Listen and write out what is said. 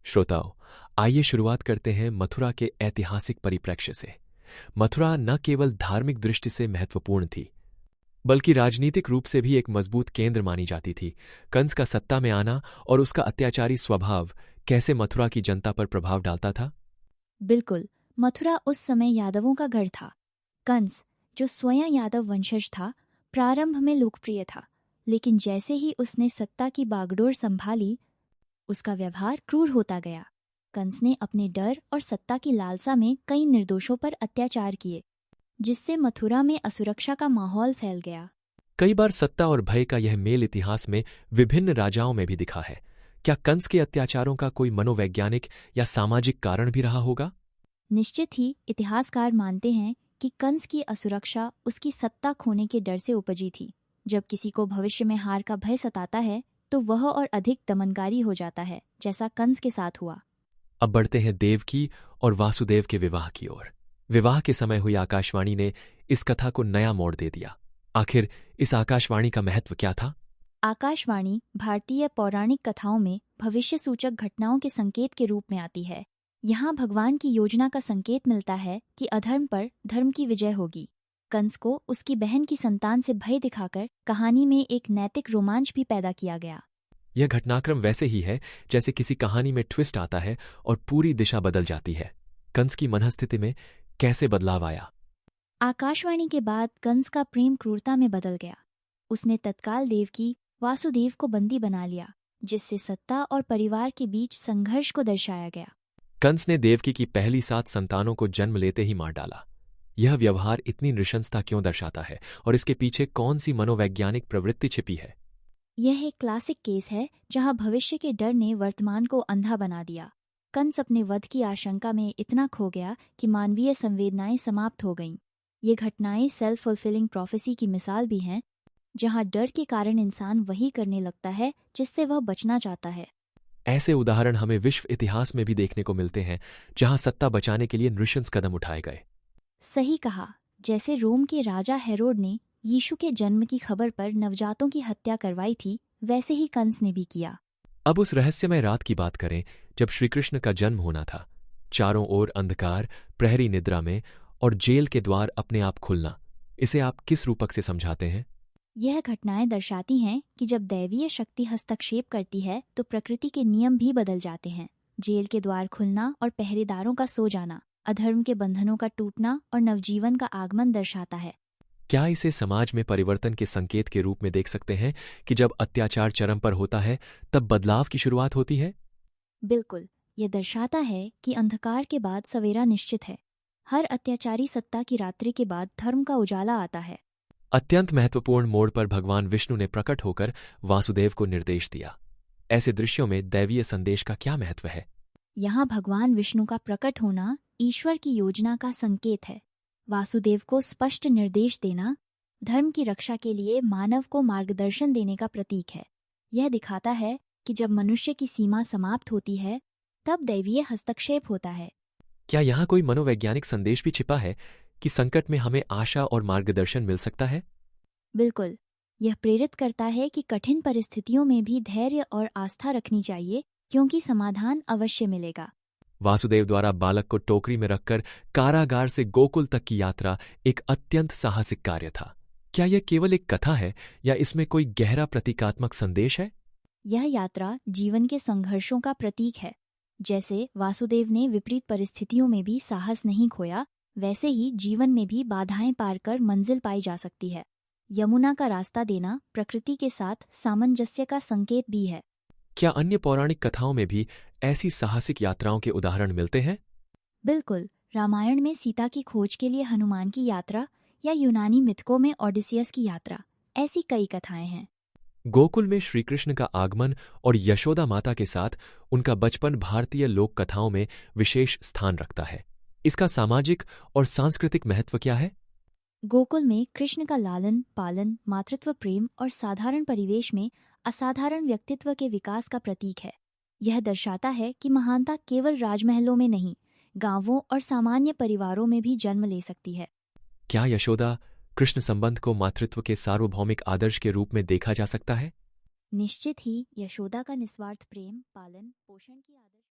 श्रोताओं, आइए शुरुआत करते हैं मथुरा के ऐतिहासिक परिप्रेक्ष्य से। मथुरा न केवल धार्मिक दृष्टि से महत्वपूर्ण थी, बल्कि राजनीतिक रूप से भी एक मजबूत केंद्र मानी जाती थी। कंस का सत्ता में आना और उसका अत्याचारी स्वभाव कैसे मथुरा की जनता पर प्रभाव डालता था? बिल्कुल। मथुरा उस समय यादवों का गढ़ था। कंस, जो स्वयं यादव वंशज था, प्रारंभ में लोकप्रिय था, लेकिन जैसे ही उसने सत्ता की बागडोर संभाली, उसका व्यवहार क्रूर होता गया। कंस ने अपने डर और सत्ता की लालसा में कई निर्दोषों पर अत्याचार किए, जिससे मथुरा में असुरक्षा का माहौल फैल गया। कई बार सत्ता और भय का यह मेल इतिहास में विभिन्न राजाओं में भी दिखा है। क्या कंस के अत्याचारों का कोई मनोवैज्ञानिक या सामाजिक कारण भी रहा होगा? निश्चित ही इतिहासकार मानते हैं कि कंस की असुरक्षा उसकी सत्ता खोने के डर से उपजी थी। जब किसी को भविष्य में हार का भय सताता है, तो वह और अधिक दमनकारी हो जाता है, जैसा कंस के साथ हुआ। अब बढ़ते हैं देवकी और वासुदेव के विवाह की ओर। विवाह के समय हुई आकाशवाणी ने इस कथा को नया मोड़ दे दिया। आखिर इस आकाशवाणी का महत्व क्या था? आकाशवाणी भारतीय पौराणिक कथाओं में भविष्य सूचक घटनाओं के संकेत के रूप में आती है। यहाँ भगवान की योजना का संकेत मिलता है कि अधर्म पर धर्म की विजय होगी। कंस को उसकी बहन की संतान से भय दिखाकर कहानी में एक नैतिक रोमांच भी पैदा किया गया। यह घटनाक्रम वैसे ही है जैसे किसी कहानी में ट्विस्ट आता है और पूरी दिशा बदल जाती है। कंस की मनःस्थिति में कैसे बदलाव आया? आकाशवाणी के बाद कंस का प्रेम क्रूरता में बदल गया। उसने तत्काल देवकी वासुदेव को बंदी बना लिया, जिससे सत्ता और परिवार के बीच संघर्ष को दर्शाया गया। कंस ने देवकी की पहली 7 संतानों को जन्म लेते ही मार डाला। यह व्यवहार इतनी नृशंसता क्यों दर्शाता है और इसके पीछे कौन सी मनोवैज्ञानिक प्रवृत्ति छिपी है? यह एक क्लासिक केस है जहां भविष्य के डर ने वर्तमान को अंधा बना दिया। कंस अपने वध की आशंका में इतना खो गया कि मानवीय संवेदनाएं समाप्त हो गईं। ये घटनाएं सेल्फ फुलफिलिंग प्रोफेसी की मिसाल भी हैं, जहां डर के कारण इंसान वही करने लगता है जिससे वह बचना चाहता है। ऐसे उदाहरण हमें विश्व इतिहास में भी देखने को मिलते हैं, जहां सत्ता बचाने के लिए नृशंस कदम उठाए गए। सही कहा। जैसे रोम के राजा हेरोड ने यीशु के जन्म की खबर पर नवजातों की हत्या करवाई थी, वैसे ही कंस ने भी किया। अब उस रहस्यमय रात की बात करें जब श्रीकृष्ण का जन्म होना था। चारों ओर अंधकार, प्रहरी निद्रा में और जेल के द्वार अपने आप खुलना, इसे आप किस रूपक से समझाते हैं? यह घटनाएं दर्शाती हैं कि जब दैवीय शक्ति हस्तक्षेप करती है तो प्रकृति के नियम भी बदल जाते हैं। जेल के द्वार खुलना और पहरेदारों का सो जाना अधर्म के बंधनों का टूटना और नवजीवन का आगमन दर्शाता है। क्या इसे समाज में परिवर्तन के संकेत के रूप में देख सकते हैं कि जब अत्याचार चरम पर होता है तब बदलाव की शुरुआत होती है? बिल्कुल। यह दर्शाता है कि अंधकार के बाद सवेरा निश्चित है। हर अत्याचारी सत्ता की रात्रि के बाद धर्म का उजाला आता है। अत्यंत महत्वपूर्ण मोड़ पर भगवान विष्णु ने प्रकट होकर वासुदेव को निर्देश दिया। ऐसे दृश्यों में दैवीय संदेश का क्या महत्व है? यहाँ भगवान विष्णु का प्रकट होना ईश्वर की योजना का संकेत है। वासुदेव को स्पष्ट निर्देश देना धर्म की रक्षा के लिए मानव को मार्गदर्शन देने का प्रतीक है। यह दिखाता है कि जब मनुष्य की सीमा समाप्त होती है, तब दैवीय हस्तक्षेप होता है। क्या यहाँ कोई मनोवैज्ञानिक संदेश भी छिपा है कि संकट में हमें आशा और मार्गदर्शन मिल सकता है? बिल्कुल। यह प्रेरित करता है कि कठिन परिस्थितियों में भी धैर्य और आस्था रखनी चाहिए, क्योंकि समाधान अवश्य मिलेगा। वासुदेव द्वारा बालक को टोकरी में रखकर कारागार से गोकुल तक की यात्रा एक अत्यंत साहसिक कार्य था। क्या यह केवल एक कथा है या इसमें कोई गहरा प्रतीकात्मक संदेश है? यह यात्रा जीवन के संघर्षों का प्रतीक है। जैसे वासुदेव ने विपरीत परिस्थितियों में भी साहस नहीं खोया, वैसे ही जीवन में भी बाधाएं पार कर मंजिल पाई जा सकती है। यमुना का रास्ता देना प्रकृति के साथ सामंजस्य का संकेत भी है। क्या अन्य पौराणिक कथाओं में भी ऐसी साहसिक यात्राओं के उदाहरण मिलते हैं? बिल्कुल। रामायण में सीता की खोज के लिए हनुमान की यात्रा या यूनानी मिथकों में ओडिसियस की यात्रा, ऐसी कई कथाएं हैं। गोकुल में श्रीकृष्ण का आगमन और यशोदा माता के साथ उनका बचपन भारतीय लोक कथाओं में विशेष स्थान रखता है। इसका सामाजिक और सांस्कृतिक महत्व क्या है? गोकुल में कृष्ण का लालन पालन, मातृत्व प्रेम और साधारण परिवेश में असाधारण व्यक्तित्व के विकास का प्रतीक है। यह दर्शाता है कि महानता केवल राजमहलों में नहीं, गांवों और सामान्य परिवारों में भी जन्म ले सकती है। क्या यशोदा कृष्ण संबंध को मातृत्व के सार्वभौमिक आदर्श के रूप में देखा जा सकता है? निश्चित ही यशोदा का निस्वार्थ प्रेम, पालन, पोषण की आदर्श